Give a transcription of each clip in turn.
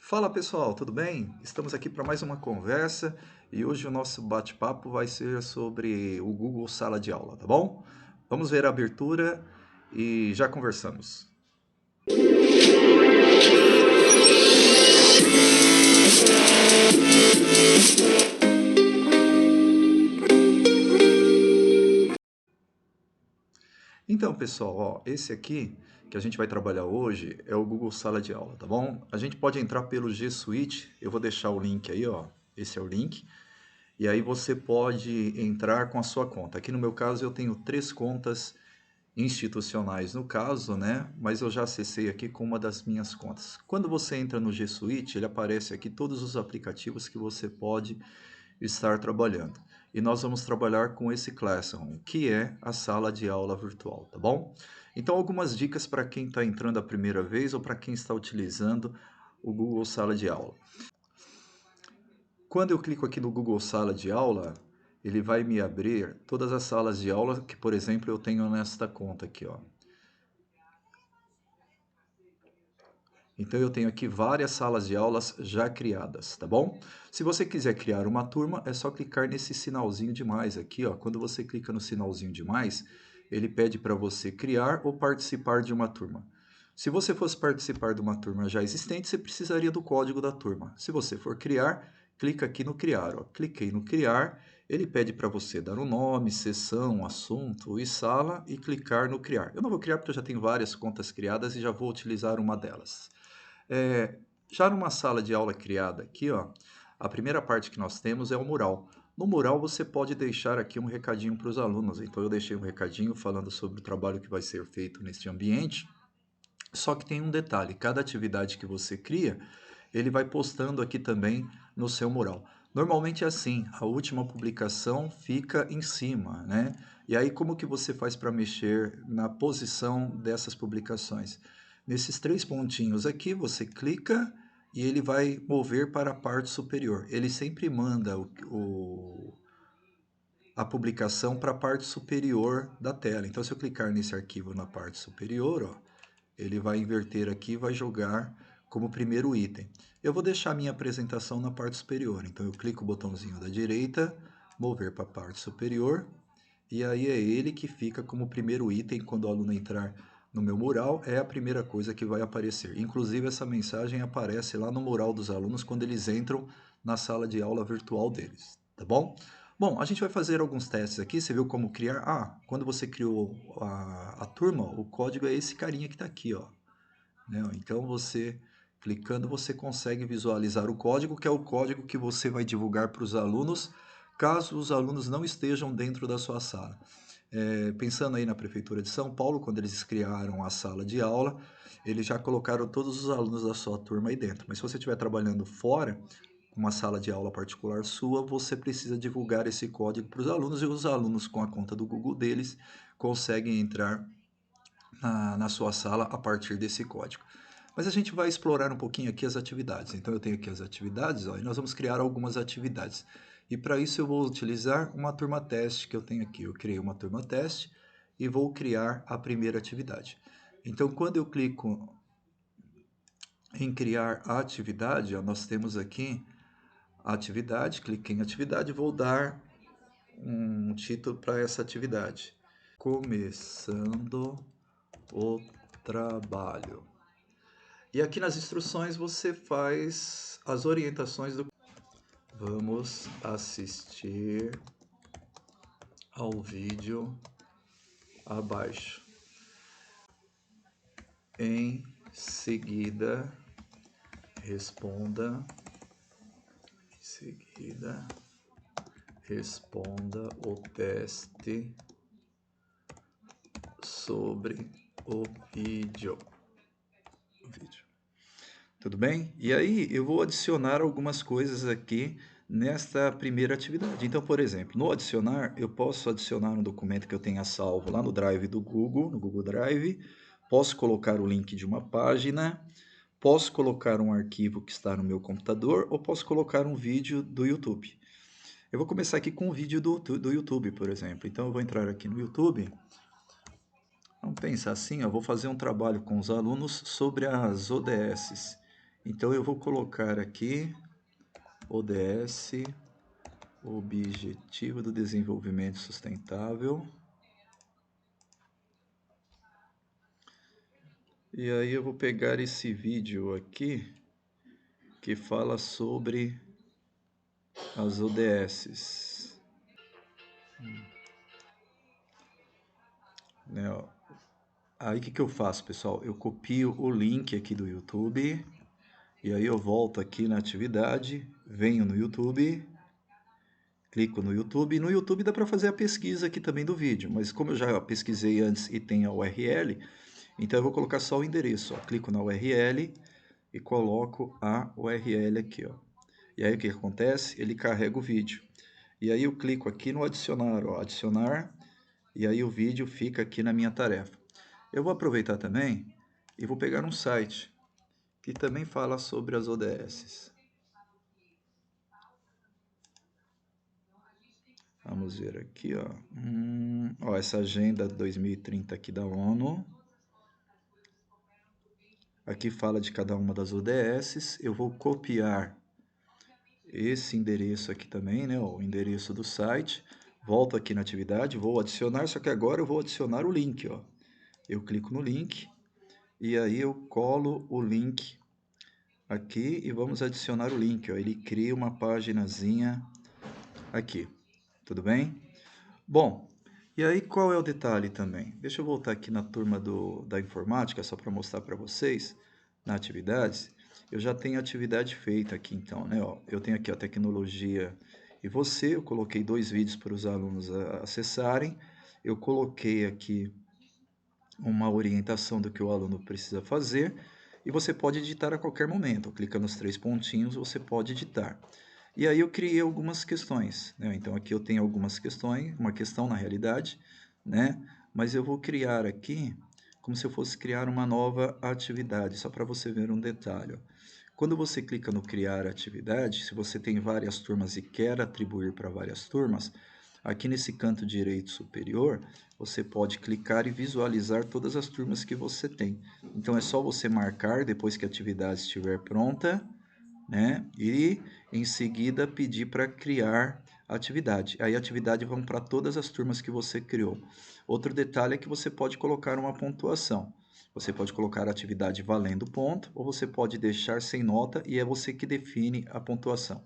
Fala pessoal, tudo bem? Estamos aqui para mais uma conversa e hoje o nosso bate-papo vai ser sobre o Google Sala de Aula, tá bom? Vamos ver a abertura e já conversamos. Então, pessoal, ó, esse aqui que a gente vai trabalhar hoje é o Google Sala de Aula, tá bom? A gente pode entrar pelo G Suite, eu vou deixar o link aí, ó. Esse é o link. E aí você pode entrar com a sua conta. Aqui no meu caso eu tenho 3 contas institucionais no caso, né? Mas eu já acessei aqui com uma das minhas contas. Quando você entra no G Suite, ele aparece aqui todos os aplicativos que você pode estar trabalhando. E nós vamos trabalhar com esse Classroom, que é a sala de aula virtual, tá bom? Então, algumas dicas para quem está entrando a primeira vez ou para quem está utilizando o Google Sala de Aula. Quando eu clico aqui no Google Sala de Aula, ele vai me abrir todas as salas de aula que, por exemplo, eu tenho nesta conta aqui, ó. Então eu tenho aqui várias salas de aulas já criadas, tá bom? Se você quiser criar uma turma, é só clicar nesse sinalzinho de mais aqui, ó. Quando você clica no sinalzinho de mais, ele pede para você criar ou participar de uma turma. Se você fosse participar de uma turma já existente, você precisaria do código da turma. Se você for criar, clica aqui no criar, ó. Cliquei no criar, ele pede para você dar um nome, sessão, assunto e sala e clicar no criar. Eu não vou criar porque eu já tenho várias contas criadas e já vou utilizar uma delas. É, já numa sala de aula criada aqui, ó, a primeira parte que nós temos é o mural. No mural você pode deixar aqui um recadinho para os alunos. Então eu deixei um recadinho falando sobre o trabalho que vai ser feito neste ambiente. Só que tem um detalhe, cada atividade que você cria, ele vai postando aqui também no seu mural. Normalmente é assim, a última publicação fica em cima, né? E aí como que você faz para mexer na posição dessas publicações? Nesses 3 pontinhos aqui, você clica e ele vai mover para a parte superior. Ele sempre manda a publicação para a parte superior da tela. Então, se eu clicar nesse arquivo na parte superior, ó, ele vai inverter aqui e vai jogar como primeiro item. Eu vou deixar a minha apresentação na parte superior, então eu clico o botãozinho da direita, mover para a parte superior, e aí é ele que fica como primeiro item quando o aluno entrar no meu mural, é a primeira coisa que vai aparecer. Inclusive essa mensagem aparece lá no mural dos alunos quando eles entram na sala de aula virtual deles, tá bom? Bom, a gente vai fazer alguns testes aqui, você viu como criar? Ah, quando você criou a turma, o código é esse carinha que está aqui, ó. Né? Então você, clicando, você consegue visualizar o código, que é o código que você vai divulgar para os alunos, caso os alunos não estejam dentro da sua sala. Pensando aí na Prefeitura de São Paulo, quando eles criaram a sala de aula, eles já colocaram todos os alunos da sua turma aí dentro. Mas se você estiver trabalhando fora, uma sala de aula particular sua, você precisa divulgar esse código para os alunos e os alunos com a conta do Google deles conseguem entrar na sua sala a partir desse código. Mas a gente vai explorar um pouquinho aqui as atividades. Então eu tenho aqui as atividades, ó, e nós vamos criar algumas atividades. E para isso eu vou utilizar uma turma teste que eu tenho aqui. Eu criei uma turma teste e vou criar a primeira atividade. Então quando eu clico em criar a atividade, ó, nós temos aqui a atividade, cliquei em atividade e vou dar um título para essa atividade. Começando o trabalho. E aqui nas instruções você faz as orientações do... Vamos assistir ao vídeo abaixo. Em seguida, responda. Em seguida, responda o teste sobre o vídeo. Tudo bem? E aí eu vou adicionar algumas coisas aqui nesta primeira atividade. Então, por exemplo, no adicionar, eu posso adicionar um documento que eu tenha salvo lá no Drive do Google, no Google Drive, posso colocar o link de uma página, posso colocar um arquivo que está no meu computador ou posso colocar um vídeo do YouTube. Eu vou começar aqui com um vídeo do YouTube, por exemplo. Então, eu vou entrar aqui no YouTube. Vamos pensar assim, eu vou fazer um trabalho com os alunos sobre as ODSs. Então eu vou colocar aqui ODS, Objetivo do Desenvolvimento Sustentável. E aí eu vou pegar esse vídeo aqui que fala sobre as ODSs. Né, ó. Aí o que eu faço, pessoal? Eu copio o link aqui do YouTube, e aí eu volto aqui na atividade, venho no YouTube, clico no YouTube, e no YouTube dá para fazer a pesquisa aqui também do vídeo, mas como eu já pesquisei antes e tem a URL, então eu vou colocar só o endereço, ó. Clico na URL e coloco a URL aqui, ó. E aí o que acontece? Ele carrega o vídeo. E aí eu clico aqui no adicionar, ó, adicionar, e aí o vídeo fica aqui na minha tarefa. Eu vou aproveitar também e vou pegar um site que também fala sobre as ODSs. Vamos ver aqui, ó. Ó, essa agenda 2030 aqui da ONU. Aqui fala de cada uma das ODSs. Eu vou copiar esse endereço aqui também, né? O endereço do site. Volto aqui na atividade, vou adicionar, só que agora eu vou adicionar o link, ó. Eu clico no link e aí eu colo o link aqui e vamos adicionar o link, ó. Ele cria uma paginazinha aqui, tudo bem? Bom, e aí qual é o detalhe também? Deixa eu voltar aqui na turma da informática, só para mostrar para vocês, na atividades. Eu já tenho atividade feita aqui então, né? Ó, eu tenho aqui a tecnologia e você, eu coloquei 2 vídeos para os alunos acessarem, eu coloquei aqui uma orientação do que o aluno precisa fazer, e você pode editar a qualquer momento. Clica nos 3 pontinhos, você pode editar. E aí eu criei algumas questões, né? Então aqui eu tenho algumas questões, uma questão na realidade, né? Mas eu vou criar aqui como se eu fosse criar uma nova atividade, só para você ver um detalhe, ó. Quando você clica no criar atividade, se você tem várias turmas e quer atribuir para várias turmas, aqui nesse canto direito superior, você pode clicar e visualizar todas as turmas que você tem. Então é só você marcar depois que a atividade estiver pronta, né? E em seguida pedir para criar a atividade. Aí a atividade vai para todas as turmas que você criou. Outro detalhe é que você pode colocar uma pontuação. Você pode colocar a atividade valendo ponto, ou você pode deixar sem nota e é você que define a pontuação.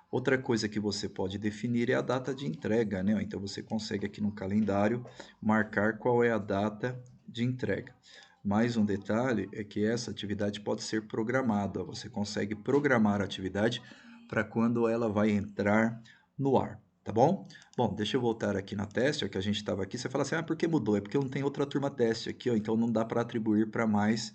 Outra coisa que você pode definir é a data de entrega, né? Então você consegue aqui no calendário marcar qual é a data de entrega. Mais um detalhe é que essa atividade pode ser programada. Você consegue programar a atividade para quando ela vai entrar no ar, tá bom? Bom, deixa eu voltar aqui na teste, ó, que a gente estava aqui. Você fala assim, por que mudou? É porque não tem outra turma teste aqui, ó, então não dá para atribuir para mais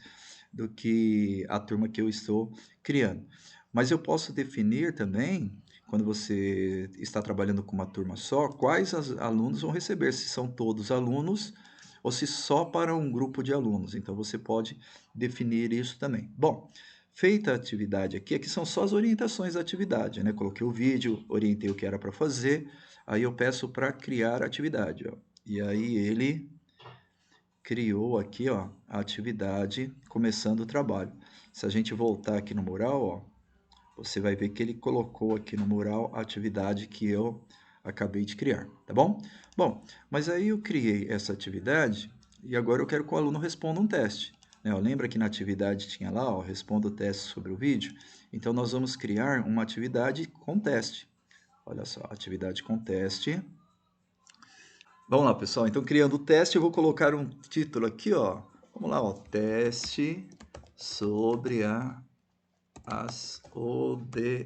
do que a turma que eu estou criando. Mas eu posso definir também, quando você está trabalhando com uma turma só, quais alunos vão receber, se são todos alunos ou se só para um grupo de alunos. Então você pode definir isso também. Bom, feita a atividade aqui são só as orientações da atividade, né? Coloquei o vídeo, orientei o que era para fazer, aí eu peço para criar a atividade, ó. E aí ele criou aqui, ó, a atividade começando o trabalho. Se a gente voltar aqui no mural, ó, você vai ver que ele colocou aqui no mural a atividade que eu acabei de criar, tá bom? Bom, mas aí eu criei essa atividade e agora eu quero que o aluno responda um teste, né? Lembra que na atividade tinha lá, ó, responda o teste sobre o vídeo? Então nós vamos criar uma atividade com teste. Olha só, atividade com teste. Vamos lá, pessoal. Então, criando o teste, eu vou colocar um título aqui, ó. Vamos lá, ó. Teste sobre as ODSs,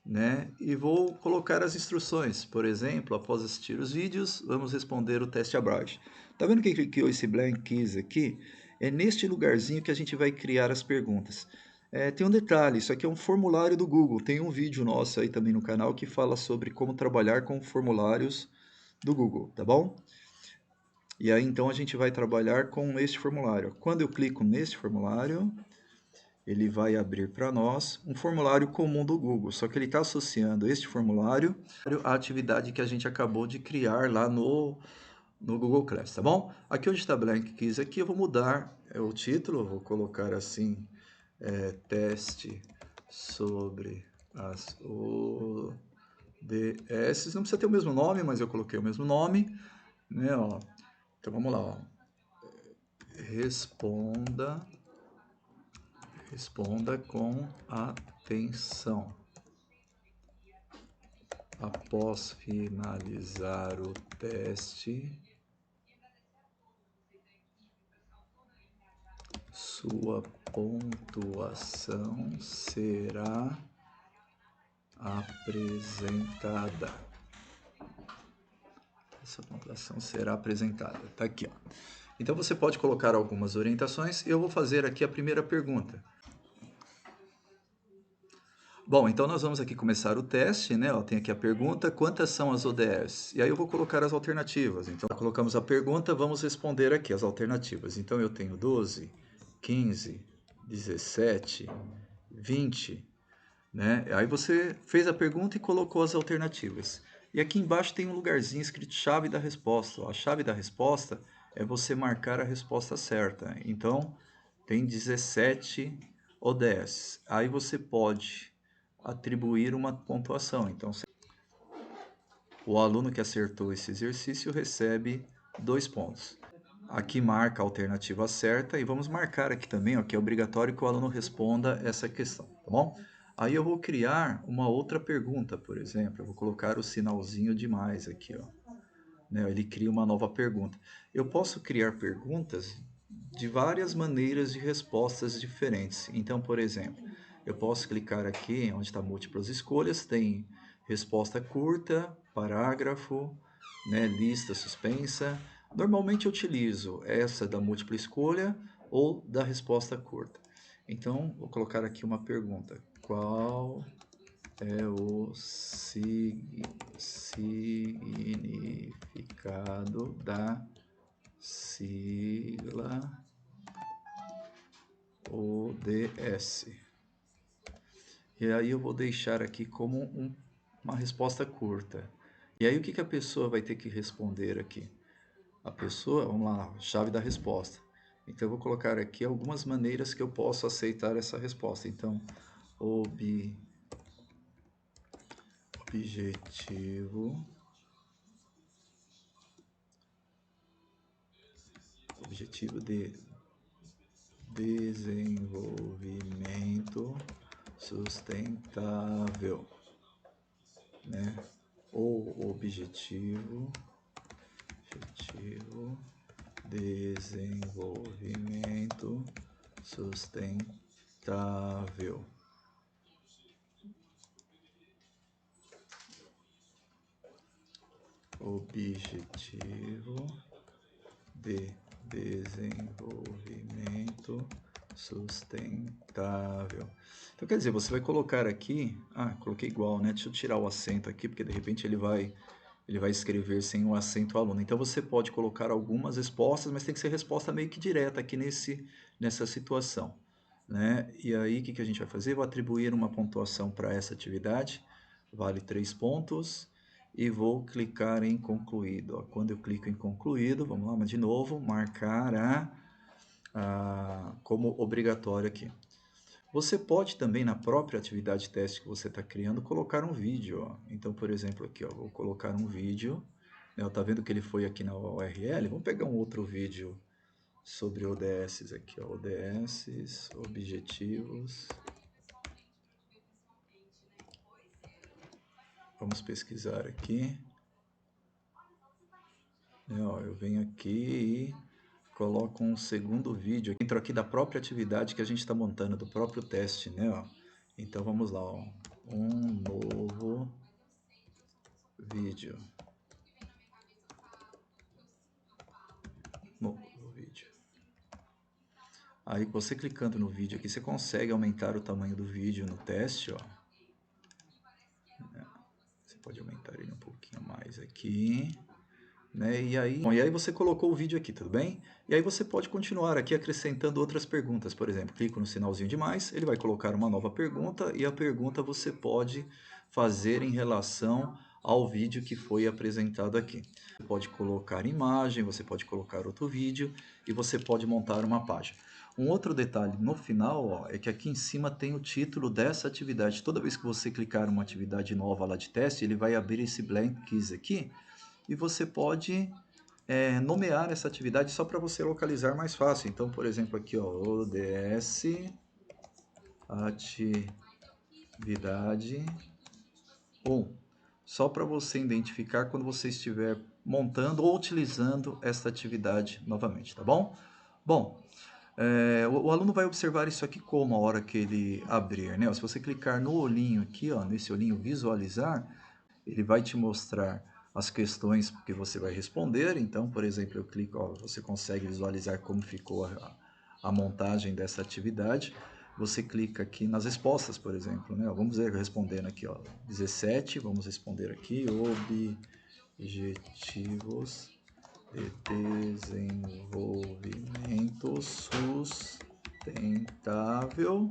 né? E vou colocar as instruções. Por exemplo, após assistir os vídeos, vamos responder o teste abaixo. Tá vendo que criou esse blank quiz aqui? É neste lugarzinho que a gente vai criar as perguntas. Tem um detalhe, isso aqui é um formulário do Google. Tem um vídeo nosso aí também no canal que fala sobre como trabalhar com formulários do Google, tá bom? E aí então a gente vai trabalhar com este formulário. Quando eu clico neste formulário, ele vai abrir para nós um formulário comum do Google, só que ele está associando este formulário à atividade que a gente acabou de criar lá no Google Class, tá bom? Aqui onde está Blank Quiz, aqui eu vou mudar o título, vou colocar assim, teste sobre as ODS. Não precisa ter o mesmo nome, mas eu coloquei o mesmo nome, né? Ó. Então vamos lá, ó. Responda com atenção. Após finalizar o teste, sua pontuação será apresentada. Essa pontuação será apresentada. Tá aqui, ó. Então você pode colocar algumas orientações. Eu vou fazer aqui a primeira pergunta. Bom, então nós vamos aqui começar o teste, né? Ó, tem aqui a pergunta, quantas são as ODS? E aí eu vou colocar as alternativas. Então, colocamos a pergunta, vamos responder aqui as alternativas. Então, eu tenho 12, 15, 17, 20, né? Aí você fez a pergunta e colocou as alternativas. E aqui embaixo tem um lugarzinho escrito chave da resposta. Ó, a chave da resposta é você marcar a resposta certa. Então, tem 17 ODS. Aí você pode atribuir uma pontuação. Então, o aluno que acertou esse exercício recebe 2 pontos. Aqui marca a alternativa certa e vamos marcar aqui também, ó, que é obrigatório que o aluno responda essa questão, tá bom? Aí eu vou criar uma outra pergunta, por exemplo, eu vou colocar o sinalzinho de mais aqui, ó. Né? Ele cria uma nova pergunta. Eu posso criar perguntas de várias maneiras de respostas diferentes. Então, por exemplo, eu posso clicar aqui onde está múltiplas escolhas, tem resposta curta, parágrafo, né, lista suspensa. Normalmente eu utilizo essa da múltipla escolha ou da resposta curta. Então, vou colocar aqui uma pergunta. Qual é o significado da sigla ODS? E aí eu vou deixar aqui como uma resposta curta. E aí o que a pessoa vai ter que responder aqui? A pessoa, vamos lá, chave da resposta. Então eu vou colocar aqui algumas maneiras que eu posso aceitar essa resposta. Então, objetivo de desenvolvimento sustentável, né? Ou objetivo desenvolvimento sustentável. Objetivo de desenvolvimento sustentável. Então, quer dizer, você vai colocar aqui... coloquei igual, né? Deixa eu tirar o acento aqui, porque de repente ele vai escrever sem o acento aluno. Então, você pode colocar algumas respostas, mas tem que ser resposta meio que direta aqui nessa situação, né? E aí, o que a gente vai fazer? Eu vou atribuir uma pontuação para essa atividade, vale 3 pontos, e vou clicar em concluído. Ó, quando eu clico em concluído, vamos lá, mas de novo, marcar como obrigatório aqui. Você pode também, na própria atividade teste que você está criando, colocar um vídeo. Ó. Então, por exemplo, aqui, ó, vou colocar um vídeo. Né, tá vendo que ele foi aqui na URL? Vamos pegar um outro vídeo sobre ODS aqui, ó, ODS, objetivos. Vamos pesquisar aqui. Ó, eu venho aqui e coloco um segundo vídeo. Entro aqui da própria atividade que a gente está montando, do próprio teste, né? Ó. Então vamos lá, ó. Um novo vídeo. Novo vídeo. Aí você clicando no vídeo aqui, você consegue aumentar o tamanho do vídeo no teste, ó. Você pode aumentar ele um pouquinho mais aqui. Né? E aí você colocou o vídeo aqui, tudo bem? E aí você pode continuar aqui acrescentando outras perguntas. Por exemplo, clico no sinalzinho de mais, ele vai colocar uma nova pergunta e a pergunta você pode fazer em relação ao vídeo que foi apresentado aqui. Você pode colocar imagem, você pode colocar outro vídeo e você pode montar uma página. Um outro detalhe no final, ó, é que aqui em cima tem o título dessa atividade. Toda vez que você clicar em uma atividade nova lá de teste, ele vai abrir esse blank quiz aqui e você pode nomear essa atividade só para você localizar mais fácil. Então, por exemplo, aqui, ó, ODS atividade 1. Só para você identificar quando você estiver montando ou utilizando esta atividade novamente, tá bom? Bom, o aluno vai observar isso aqui como a hora que ele abrir, né? Se você clicar no olhinho aqui, ó, nesse olhinho visualizar, ele vai te mostrar as questões que você vai responder. Então, por exemplo, eu clico, ó, você consegue visualizar como ficou a montagem dessa atividade. Você clica aqui nas respostas, por exemplo, né? Vamos ver respondendo aqui, ó, 17, vamos responder aqui, objetivos de desenvolvimento sustentável.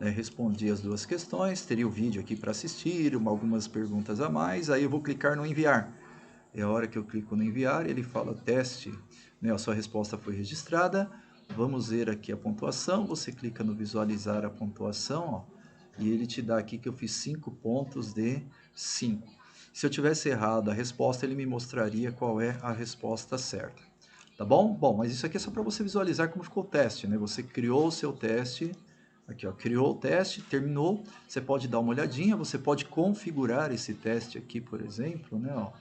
Respondi as duas questões, teria o vídeo aqui para assistir, algumas perguntas a mais, aí eu vou clicar no enviar. É a hora que eu clico no enviar, ele fala teste, né? A sua resposta foi registrada. Vamos ver aqui a pontuação, você clica no visualizar a pontuação, ó, e ele te dá aqui que eu fiz 5 pontos de 5. Se eu tivesse errado a resposta, ele me mostraria qual é a resposta certa. Tá bom? Bom, mas isso aqui é só para você visualizar como ficou o teste, né? Você criou o seu teste, aqui ó, criou o teste, terminou, você pode dar uma olhadinha, você pode configurar esse teste aqui, por exemplo, né? Ó,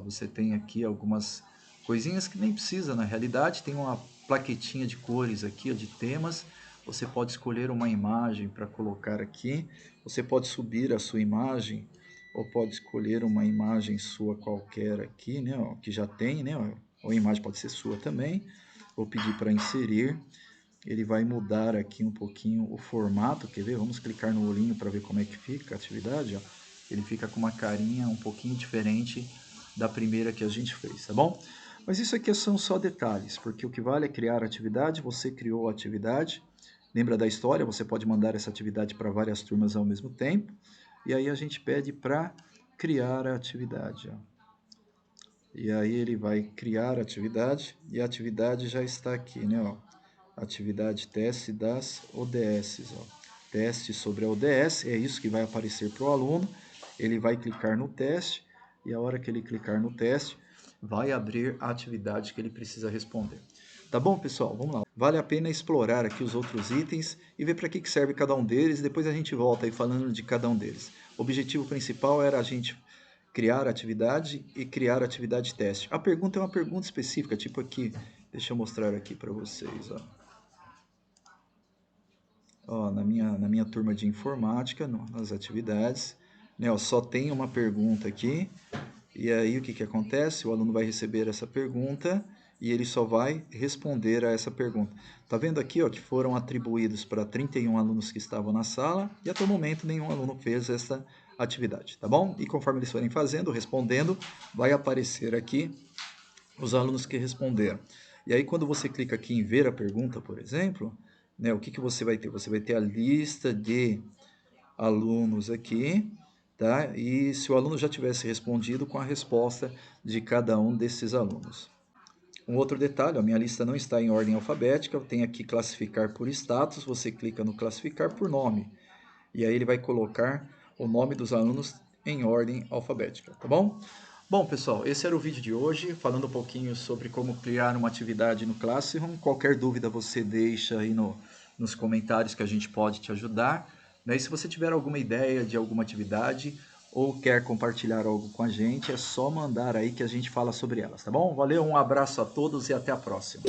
você tem aqui algumas coisinhas que nem precisa na realidade, tem uma plaquetinha de cores aqui, ó, de temas, você pode escolher uma imagem para colocar aqui, você pode subir a sua imagem, ou pode escolher uma imagem sua qualquer aqui, né, ó, que já tem, né, ó, ou a imagem pode ser sua também, vou pedir para inserir, ele vai mudar aqui um pouquinho o formato, quer ver? Vamos clicar no olhinho para ver como é que fica a atividade, ó. Ele fica com uma carinha um pouquinho diferente da primeira que a gente fez, tá bom? Mas isso aqui são só detalhes, porque o que vale é criar a atividade, você criou a atividade, lembra da história, você pode mandar essa atividade para várias turmas ao mesmo tempo, e aí a gente pede para criar a atividade, ó. E aí ele vai criar a atividade, e a atividade já está aqui, né, ó. Atividade teste das ODS, ó. Teste sobre a ODS, é isso que vai aparecer para o aluno, ele vai clicar no teste, e a hora que ele clicar no teste, vai abrir a atividade que ele precisa responder. Tá bom, pessoal? Vamos lá. Vale a pena explorar aqui os outros itens e ver para que serve cada um deles, e depois a gente volta aí falando de cada um deles. O objetivo principal era a gente criar a atividade e criar a atividade teste. A pergunta é uma pergunta específica, tipo aqui, deixa eu mostrar aqui para vocês, ó. Ó, na minha turma de informática, nas atividades, né, ó, só tem uma pergunta aqui, e aí o que, que acontece? O aluno vai receber essa pergunta e ele só vai responder a essa pergunta. Tá vendo aqui, ó, que foram atribuídos para 31 alunos que estavam na sala, e até o momento nenhum aluno fez essa atividade, tá bom? E conforme eles forem fazendo, respondendo, vai aparecer aqui os alunos que responderam. E aí quando você clica aqui em ver a pergunta, por exemplo, né, o que, que você vai ter? Você vai ter a lista de alunos aqui, tá? E se o aluno já tivesse respondido com a resposta de cada um desses alunos. Um outro detalhe, a minha lista não está em ordem alfabética, eu tenho aqui classificar por status, você clica no classificar por nome, e aí ele vai colocar o nome dos alunos em ordem alfabética, tá bom? Bom, pessoal, esse era o vídeo de hoje, falando um pouquinho sobre como criar uma atividade no Classroom. Qualquer dúvida você deixa aí nos comentários que a gente pode te ajudar. E se você tiver alguma ideia de alguma atividade ou quer compartilhar algo com a gente, é só mandar aí que a gente fala sobre elas, tá bom? Valeu, um abraço a todos e até a próxima.